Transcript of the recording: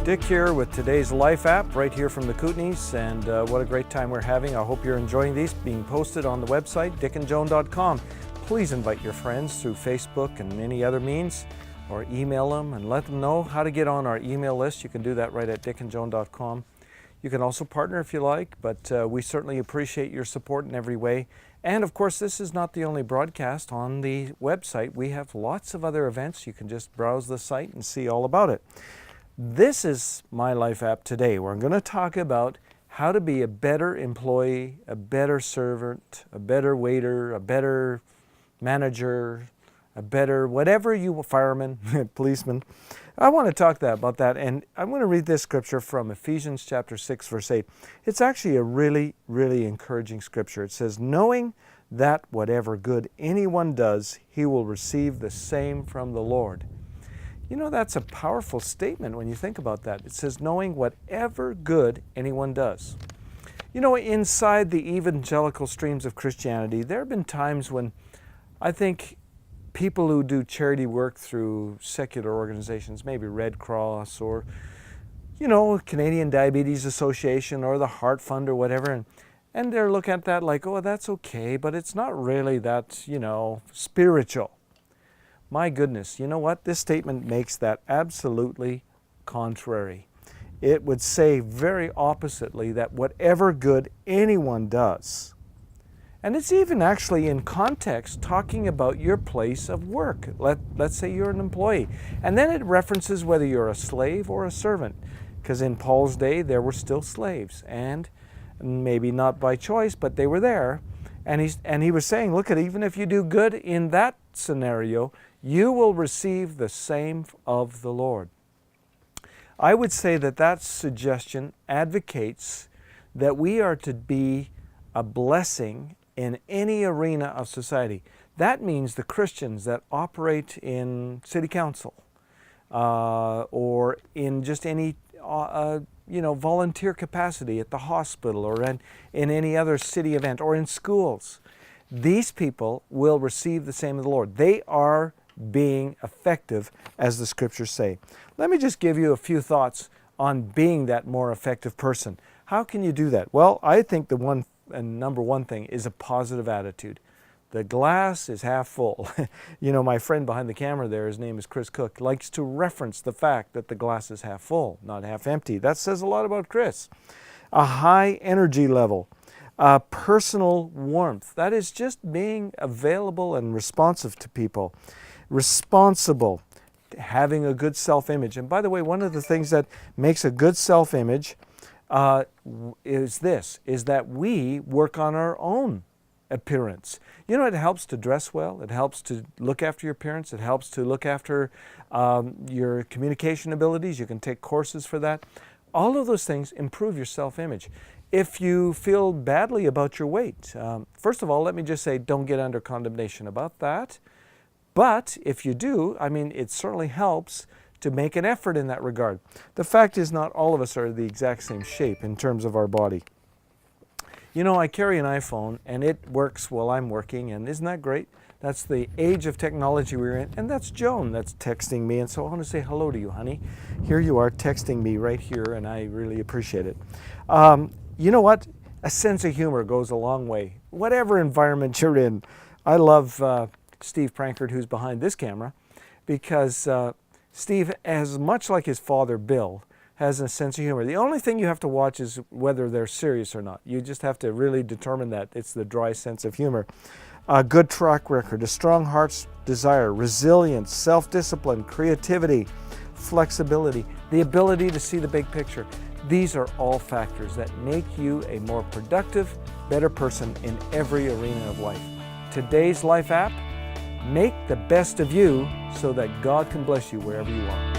Dick here with today's LifeApp right here from the Kootenays, and what a great time we're having. I hope you're enjoying these being posted on the website dickandjoan.com. Please invite your friends through Facebook and any other means, or email them and let them know how to get on our email list. You can do that right at dickandjoan.com. You can also partner if you like, but we certainly appreciate your support in every way. And of course, this is not the only broadcast on the website. We have lots of other events. You can just browse the site and see all about it. This is my Life App today, where I'm going to talk about how to be a better employee, a better servant, a better waiter, a better manager, a better whatever you, fireman, policeman. I want to talk about that, and I'm going to read this scripture from Ephesians chapter 6, verse 8. It's actually a really, really encouraging scripture. It says, knowing that whatever good anyone does, he will receive the same from the Lord. You know, that's a powerful statement when you think about that. It says, knowing whatever good anyone does. You know, inside the evangelical streams of Christianity, there have been times when I think people who do charity work through secular organizations, maybe Red Cross or, you know, Canadian Diabetes Association or the Heart Fund or whatever, and they're looking at that like, oh, that's okay, but it's not really that, you know, spiritual. My goodness, you know what? This statement makes that absolutely contrary. It would say very oppositely that whatever good anyone does, and it's even actually in context talking about your place of work. Let's say you're an employee. And then it references whether you're a slave or a servant, because in Paul's day there were still slaves, and maybe not by choice, but they were there. And he was saying, look at, even if you do good in that scenario, you will receive the same of the Lord. I would say that that suggestion advocates that we are to be a blessing in any arena of society. That means the Christians that operate in city council or in just any volunteer capacity at the hospital or in any other city event or in schools. These people will receive the same of the Lord. They are being effective, as the scriptures say. Let me just give you a few thoughts on being that more effective person. How can you do that? Well, I think the number one thing is a positive attitude. The glass is half full. You know, my friend behind the camera there, his name is Chris Cook, likes to reference the fact that the glass is half full, not half empty. That says a lot about Chris. A high energy level. Personal warmth. That is just being available and responsive to people. Responsible, having a good self-image. And by the way, one of the things that makes a good self-image is that we work on our own appearance. You know, it helps to dress well. It helps to look after your appearance. It helps to look after your communication abilities. You can take courses for that. All of those things improve your self-image. If you feel badly about your weight, first of all, let me just say, don't get under condemnation about that. But if you do, I mean, it certainly helps to make an effort in that regard. The fact is, not all of us are the exact same shape in terms of our body. You know, I carry an iPhone and it works while I'm working, and isn't that great? That's the age of technology we're in, and that's Joan that's texting me, and so I want to say hello to you, honey. Here you are texting me right here, and I really appreciate it. You know what? A sense of humor goes a long way. Whatever environment you're in. I love Steve Prankard, who's behind this camera, because Steve, as much like his father Bill, has a sense of humor. The only thing you have to watch is whether they're serious or not. You just have to really determine that. It's the dry sense of humor. A good track record, a strong heart's desire, resilience, self-discipline, creativity, flexibility, the ability to see the big picture. These are all factors that make you a more productive, better person in every arena of life. Today's Life App, make the best of you so that God can bless you wherever you are.